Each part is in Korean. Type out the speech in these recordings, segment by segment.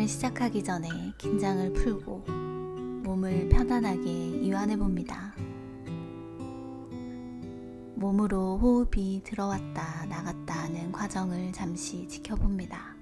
촬영을 시작하기 전에 긴장을 풀고 몸을 편안하게 이완해 봅니다. 몸으로 호흡이 들어왔다 나갔다 하는 과정을 잠시 지켜봅니다.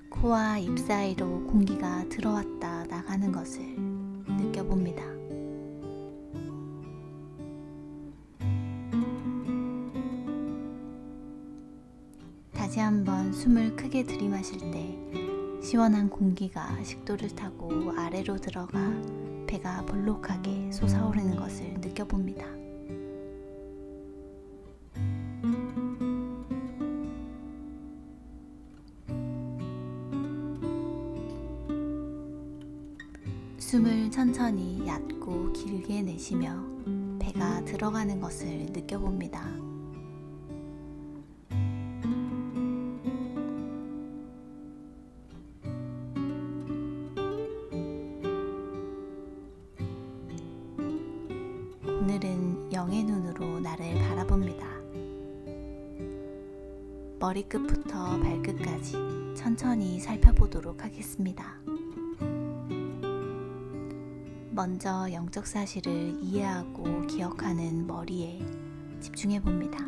코와 입 사이로 공기가 들어왔다 나가는 것을 느껴봅니다. 다시 한번 숨을 크게 들이마실 때 시원한 공기가 식도를 타고 아래로 들어가 배가 볼록하게 솟아오르는 것을 느껴봅니다. 숨을 천천히 얕고 길게 내쉬며 배가 들어가는 것을 느껴봅니다. 오늘은 영의 눈으로 나를 바라봅니다. 머리끝부터 발끝까지 천천히 살펴보도록 하겠습니다. 먼저 영적 사실을 이해하고 기억하는 머리에 집중해 봅니다.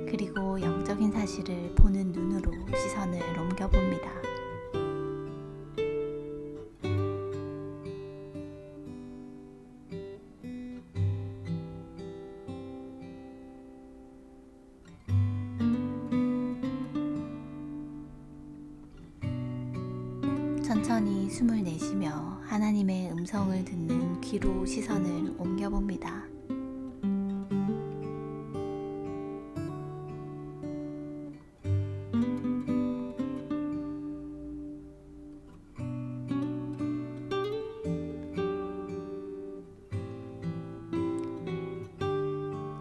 그리고 영적인 사실을 보는 눈으로 시선을 옮겨 봅니다. 천천히 숨을 내쉬며 하나님의 음성을 듣는 귀로 시선을 옮겨 봅니다.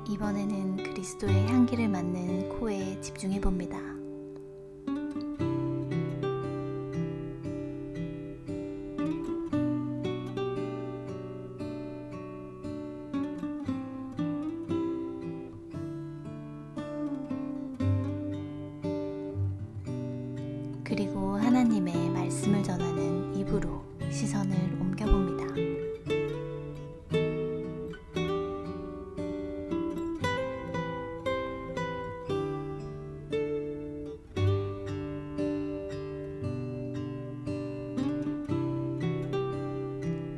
이번에는 그리스도의 향기를 맡는 코에 집중해 봅니다. 그리고 하나님의 말씀을 전하는 입으로 시선을 옮겨 봅니다.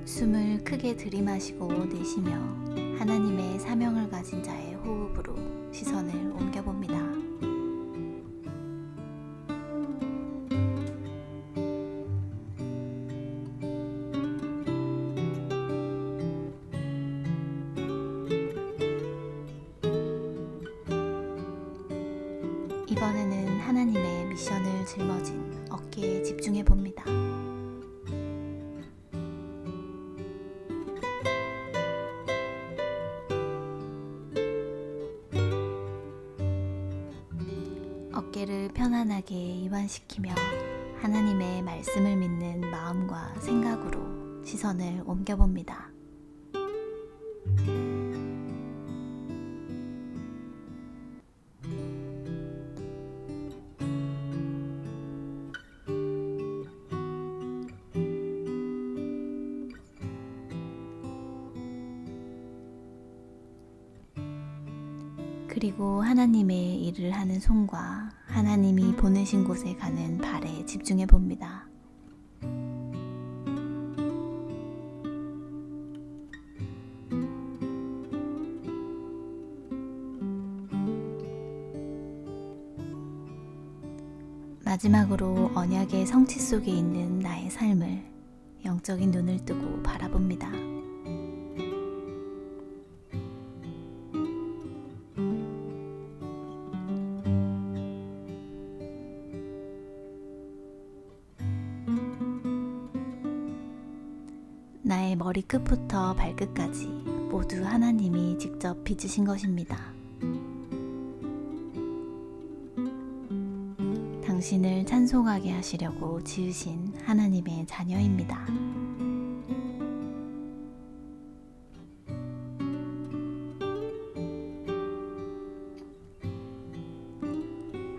숨을 크게 들이마시고 내쉬며 하나님의 사명을 가진 자의 호흡으로 시선을 옮겨 봅니다. 이번에는 하나님의 미션을 짊어진 어깨에 집중해 봅니다. 어깨를 편안하게 이완시키며 하나님의 말씀을 믿는 마음과 생각으로 시선을 옮겨 봅니다. 그리고 하나님의 일을 하는 손과 하나님이 보내신 곳에 가는 발에 집중해 봅니다. 마지막으로 언약의 성취 속에 있는 나의 삶을 영적인 눈을 뜨고 바라봅니다. 나의 머리끝부터 발끝까지 모두 하나님이 직접 빚으신 것입니다. 당신을 찬송하게 하시려고 지으신 하나님의 자녀입니다.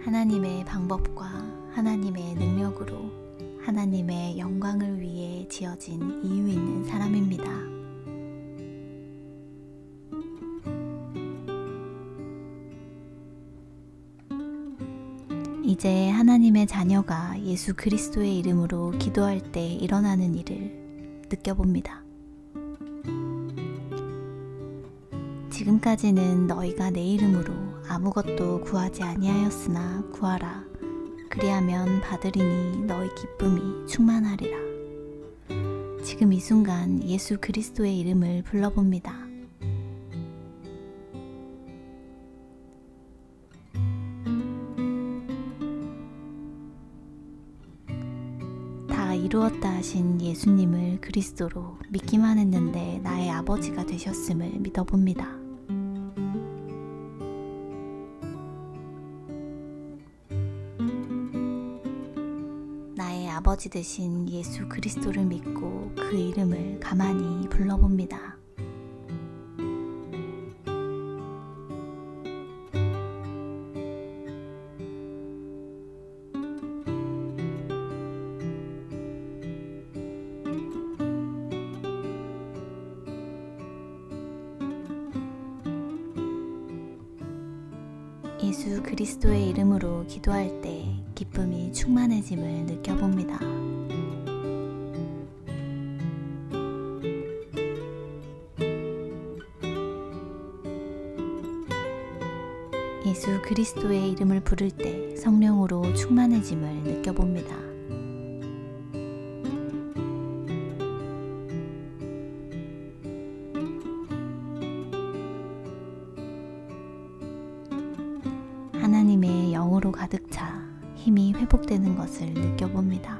하나님의 방법과 하나님의 능력으로 하나님의 영광을 위해 지어진 이유 있는 사람입니다. 이제 하나님의 자녀가 예수 그리스도의 이름으로 기도할 때 일어나는 일을 느껴봅니다. 지금까지는 너희가 내 이름으로 아무것도 구하지 아니하였으나 구하라. 그리하면 받으리니 너희 기쁨이 충만하리라. 지금 이 순간 예수 그리스도의 이름을 불러봅니다. 다 이루었다 하신 예수님을 그리스도로 믿기만 했는데 나의 아버지가 되셨음을 믿어봅니다. 나의 아버지 되신 예수 그리스도를 믿고 그 이름을 가만히 불러봅니다. 예수 그리스도의 이름으로 기도할 때 기쁨이 충만해짐을 느껴봅니다. 예수 그리스도의 이름을 부를 때 성령으로 충만해짐을 느껴봅니다. 하나님의 영으로 가득 차 힘이 회복되는 것을 느껴봅니다.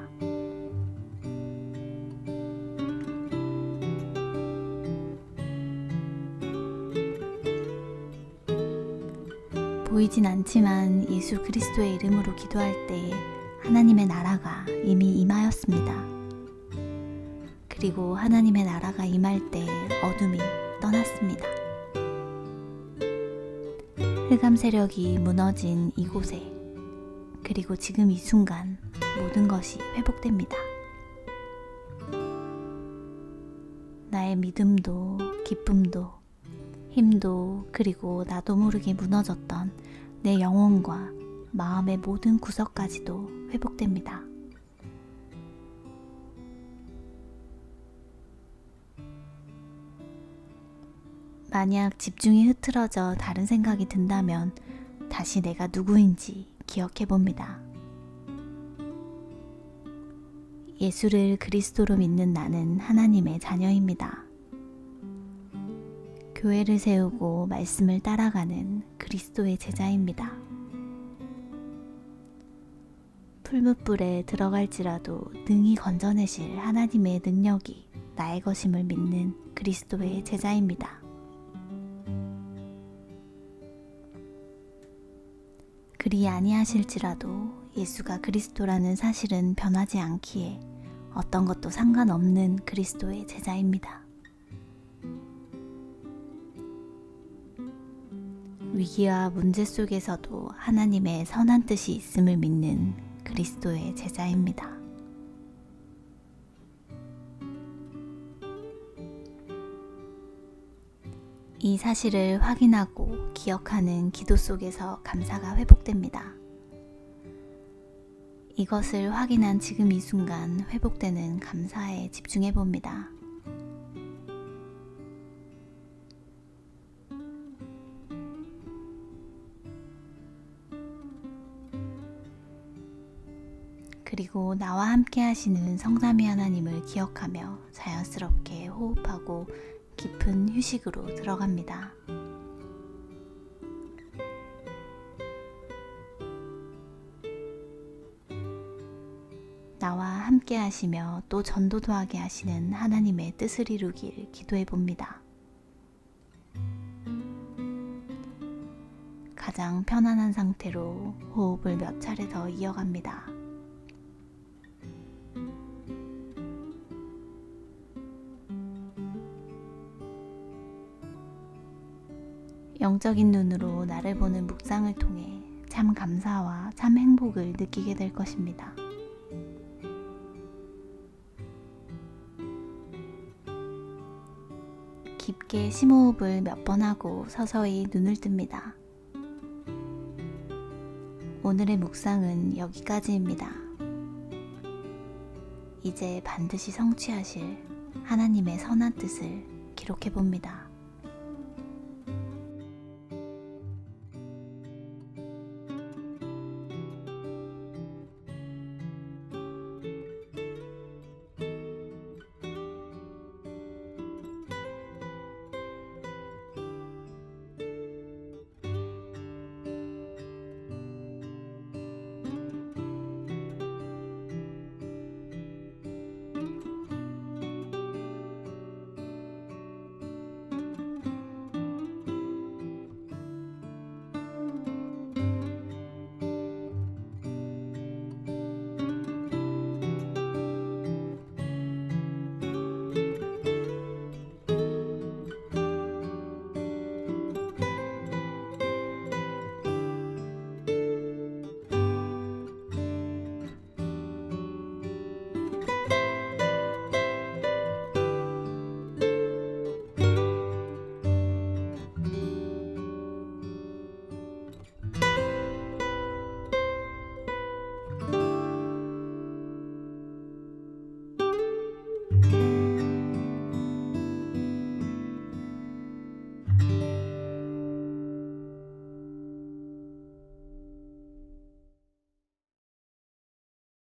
보이진 않지만 예수 그리스도의 이름으로 기도할 때 하나님의 나라가 이미 임하였습니다. 그리고 하나님의 나라가 임할 때 어둠이 떠났습니다. 흑암 세력이 무너진 이곳에 그리고 지금 이 순간 모든 것이 회복됩니다. 나의 믿음도 기쁨도 힘도 그리고 나도 모르게 무너졌던 내 영혼과 마음의 모든 구석까지도 회복됩니다. 만약 집중이 흐트러져 다른 생각이 든다면 다시 내가 누구인지 기억해 봅니다. 예수를 그리스도로 믿는 나는 하나님의 자녀입니다. 교회를 세우고 말씀을 따라가는 그리스도의 제자입니다. 풀무불에 들어갈지라도 능히 건져내실 하나님의 능력이 나의 것임을 믿는 그리스도의 제자입니다. 그리 아니하실지라도 예수가 그리스도라는 사실은 변하지 않기에 어떤 것도 상관없는 그리스도의 제자입니다. 위기와 문제 속에서도 하나님의 선한 뜻이 있음을 믿는 그리스도의 제자입니다. 이 사실을 확인하고 기억하는 기도 속에서 감사가 회복됩니다. 이것을 확인한 지금 이 순간 회복되는 감사에 집중해 봅니다. 그리고 나와 함께 하시는 성삼위 하나님을 기억하며 자연스럽게 호흡하고 깊은 휴식으로 들어갑니다. 나와 함께 하시며 또 전도도 하게 하시는 하나님의 뜻을 이루길 기도해 봅니다. 가장 가장 편안한 상태로 호흡을 몇 차례 더 이어갑니다. 영적인 눈으로 나를 보는 묵상을 통해 참 감사와 참 행복을 느끼게 될 것입니다. 깊게 심호흡을 몇 번 하고 서서히 눈을 뜹니다. 오늘의 묵상은 여기까지입니다. 이제 반드시 성취하실 하나님의 선한 뜻을 기록해 봅니다.